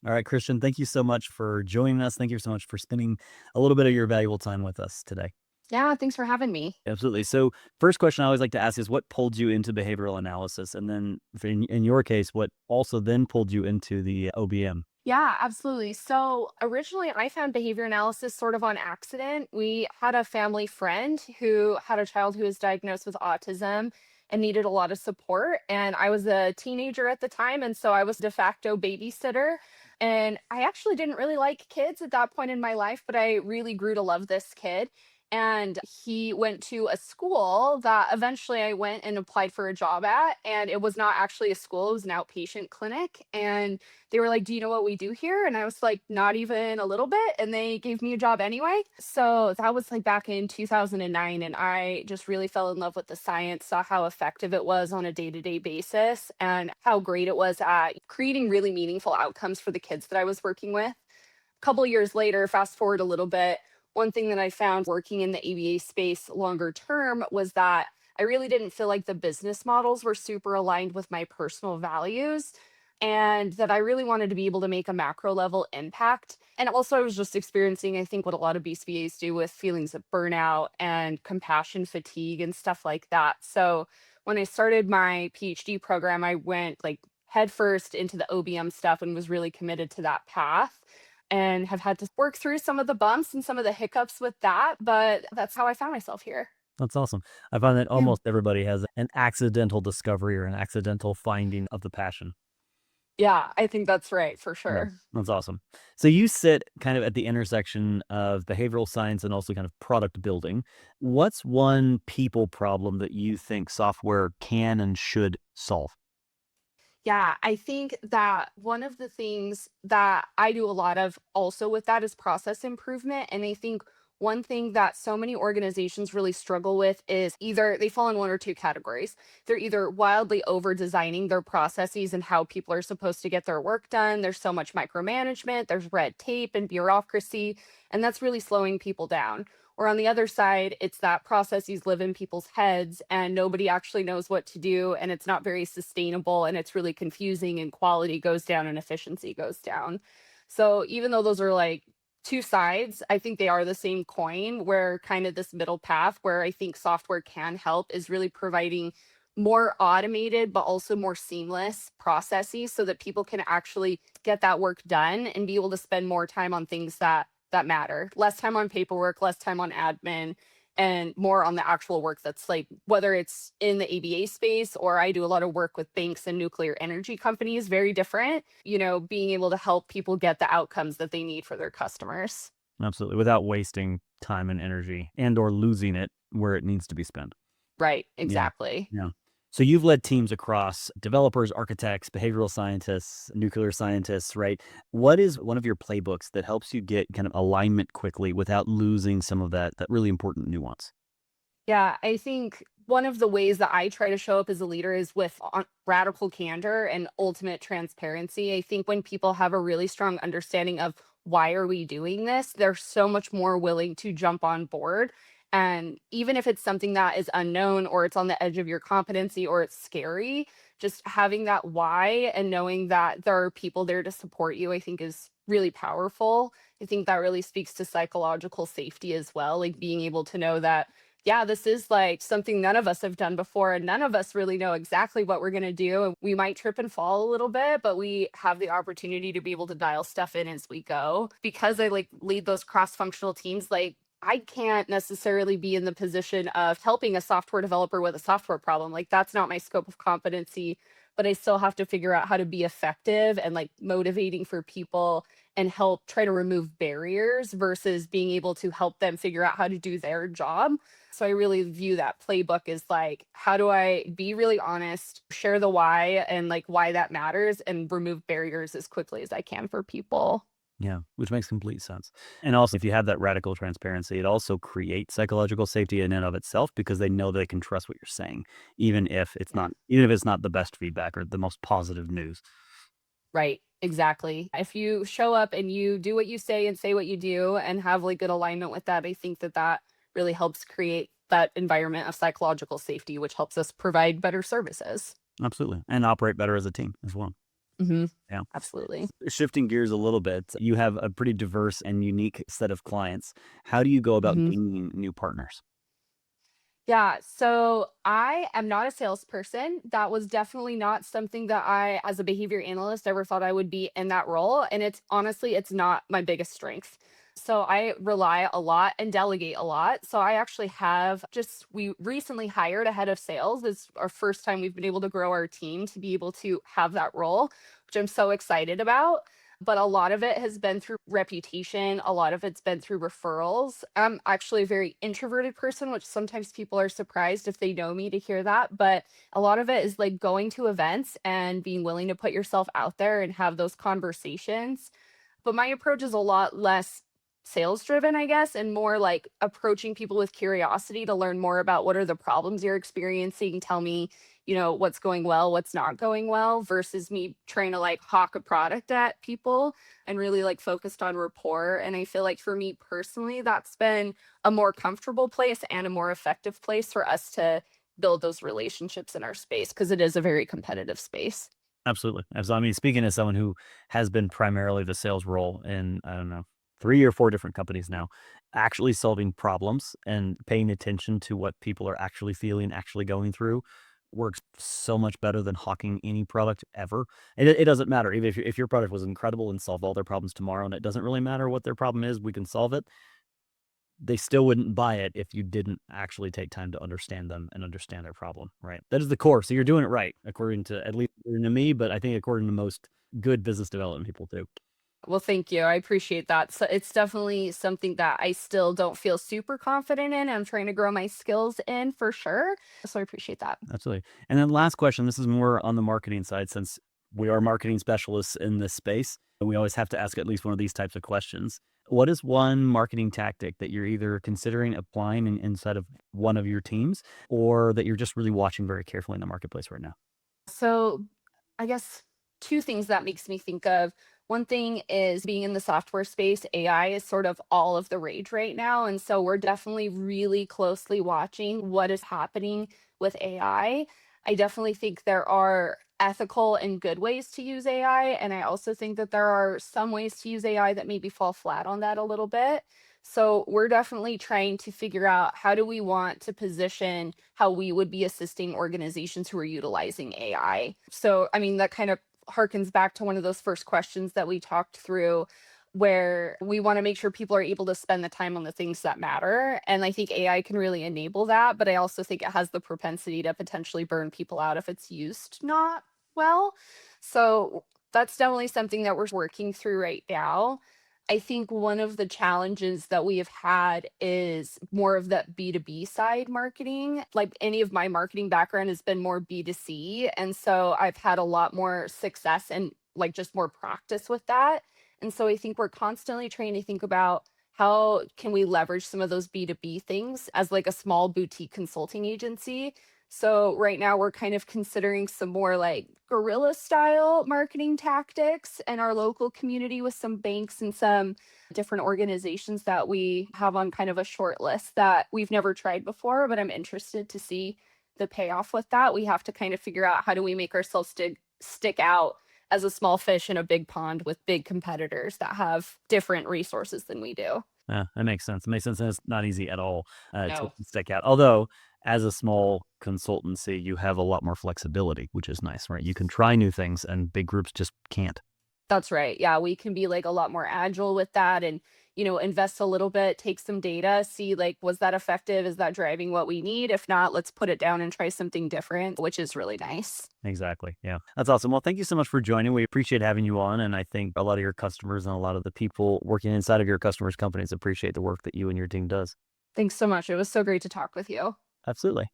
All right, Christian, thank you so much for joining us. Thank you so much for spending a little bit of your valuable time with us today. Yeah, thanks for having me. Absolutely. So, first question I always like to ask is what pulled you into behavioral analysis? And then, in your case, what also then pulled you into the OBM? Yeah, absolutely. So originally, I found behavior analysis sort of on accident. We had a family friend who had a child who was diagnosed with autism and needed a lot of support. And I was a teenager at the time. And so I was de facto babysitter. And I actually didn't really like kids at that point in my life, but I really grew to love this kid. And he went to a school that eventually I went and applied for a job at. And it was not actually a school, it was an outpatient clinic. And they were like, "Do you know what we do here?" And I was like, "Not even a little bit." And they gave me a job anyway. So that was like back in 2009. And I just really fell in love with the science, saw how effective it was on a day to day basis, and how great it was at creating really meaningful outcomes for the kids that I was working with. A couple years later, fast forward a little bit, one thing that I found working in the ABA space longer term was that I really didn't feel like the business models were super aligned with my personal values, and that I really wanted to be able to make a macro level impact. And also, I was just experiencing, I think, what a lot of BCBAs do with feelings of burnout and compassion fatigue and stuff like that. So, when I started my PhD program, I went like headfirst into the OBM stuff and was really committed to that path and have had to work through some of the bumps and some of the hiccups with that, but that's how I found myself here. That's awesome. I find that Yeah. almost everybody has an accidental discovery or an accidental finding of the passion. Yeah, I think that's right for Yeah, sure. that's awesome. So you sit kind of at the intersection of behavioral science and also kind of product building. What's one people problem that you think software can and should solve? Yeah, I think that one of the things that I do a lot of also with that is process improvement. And I think one thing that so many organizations really struggle with is either they fall in one or two categories. They're either wildly over designing their processes and how people are supposed to get their work done. There's so much micromanagement, there's red tape and bureaucracy, and that's really slowing people down. Or on the other side, it's that processes live in people's heads and nobody actually knows what to do, and it's not very sustainable, and it's really confusing, and quality goes down and efficiency goes down. So even though those are like two sides, I think they are the same coin, where kind of this middle path where I think software can help is really providing more automated but also more seamless processes so that people can actually get that work done and be able to spend more time on things that matter. Less time on paperwork, less time on admin, and more on the actual work that's like whether it's in the ABA space or I do a lot of work with banks and nuclear energy companies, very different, being able to help people get the outcomes that they need for their customers. Absolutely, without wasting time and energy and or losing it where it needs to be spent. Right, Yeah. exactly. Yeah. So you've led teams across developers, architects, behavioral scientists, nuclear scientists, right? What is one of your playbooks that helps you get kind of alignment quickly without losing some of that really important nuance? Yeah, I think one of the ways that I try to show up as a leader is with radical candor and ultimate transparency. I think when people have a really strong understanding of why are we doing this, they're so much more willing to jump on board. And even if it's something that is unknown or it's on the edge of your competency or it's scary, just having that why and knowing that there are people there to support you, I think is really powerful. I think that really speaks to psychological safety as well, like being able to know that yeah, this is like something none of us have done before, and none of us really know exactly what we're going to do. And we might trip and fall a little bit, but we have the opportunity to be able to dial stuff in as we go. Because I like lead those cross functional teams, like I can't necessarily be in the position of helping a software developer with a software problem. Like that's not my scope of competency, but I still have to figure out how to be effective and like motivating for people and help try to remove barriers versus being able to help them figure out how to do their job. So I really view that playbook as like, how do I be really honest, share the why and like why that matters and remove barriers as quickly as I can for people. Yeah, which makes complete sense. And also, if you have that radical transparency, it also creates psychological safety in and of itself because they know they can trust what you're saying, Yeah. even if it's not the best feedback or the most positive news. Right. Exactly. If you show up and you do what you say and say what you do and have like good alignment with that, I think that that really helps create that environment of psychological safety, which helps us provide better services. Absolutely, and operate better as a team as well. Hmm. Yeah. Absolutely. Shifting gears a little bit, you have a pretty diverse and unique set of clients. How do you go about Mhm. gaining new partners? Yeah, so I am not a salesperson. That was definitely not something that I, as a behavior analyst, ever thought I would be in that role. And it's honestly, it's not my biggest strength. So I rely a lot and delegate a lot. So I actually have just, we recently hired a head of sales. It's our first time we've been able to grow our team to be able to have that role, which I'm so excited about. But a lot of it has been through reputation. A lot of it's been through referrals. I'm actually a very introverted person, which sometimes people are surprised if they know me to hear that. But a lot of it is like going to events and being willing to put yourself out there and have those conversations. But my approach is a lot less sales driven, I guess, and more like approaching people with curiosity to learn more about what are the problems you're experiencing. Tell me, what's going well, what's not going well, versus me trying to like hawk a product at people and really like focused on rapport. And I feel like for me personally, that's been a more comfortable place and a more effective place for us to build those relationships in our space because it is a very competitive space. Absolutely. I mean, speaking as someone who has been primarily the sales role in, I don't know, 3 or 4 different companies now, actually solving problems and paying attention to what people are actually feeling, actually going through, works so much better than hawking any product ever. It doesn't matter. Even if your product was incredible and solved all their problems tomorrow, and it doesn't really matter what their problem is, we can solve it. They still wouldn't buy it if you didn't actually take time to understand them and understand their problem, right? That is the core. So you're doing it right, according to at least according to me, but I think according to most good business development people too. Well, thank you. I appreciate that. So it's definitely something that I still don't feel super confident in. I'm trying to grow my skills in for sure. So I appreciate that. Absolutely. And then last question, this is more on the marketing side since we are marketing specialists in this space. And we always have to ask at least one of these types of questions. What is one marketing tactic that you're either considering applying inside of one of your teams or that you're just really watching very carefully in the marketplace right now? So I guess two things that makes me think of. One thing is being in the software space, AI is sort of all of the rage right now. And so we're definitely really closely watching what is happening with AI. I definitely think there are ethical and good ways to use AI. And I also think that there are some ways to use AI that maybe fall flat on that a little bit. So we're definitely trying to figure out how do we want to position how we would be assisting organizations who are utilizing AI. So, I mean, that kind of harkens back to one of those first questions that we talked through where we want to make sure people are able to spend the time on the things that matter. And I think AI can really enable that, but I also think it has the propensity to potentially burn people out if it's used not well. So that's definitely something that we're working through right now. I think one of the challenges that we have had is more of that B2B side marketing. Like any of my marketing background has been more B2C. And so I've had a lot more success and like just more practice with that. And so I think we're constantly trying to think about how can we leverage some of those B2B things as like a small boutique consulting agency. So right now we're kind of considering some more like guerrilla style marketing tactics in our local community with some banks and some different organizations that we have on kind of a short list that we've never tried before, but I'm interested to see the payoff with that. We have to kind of figure out how do we make ourselves stick out as a small fish in a big pond with big competitors that have different resources than we do. Yeah, that makes sense. It makes sense, and it's not easy at all, to No. stick out. Although, as a small consultancy, you have a lot more flexibility, which is nice, right? You can try new things, and big groups just can't. That's right. Yeah, we can be like a lot more agile with that and, invest a little bit, take some data, see like, was that effective? Is that driving what we need? If not, let's put it down and try something different, which is really nice. Exactly, yeah. That's awesome. Well, thank you so much for joining. We appreciate having you on, and I think a lot of your customers and a lot of the people working inside of your customers' companies appreciate the work that you and your team does. Thanks so much. It was so great to talk with you. Absolutely.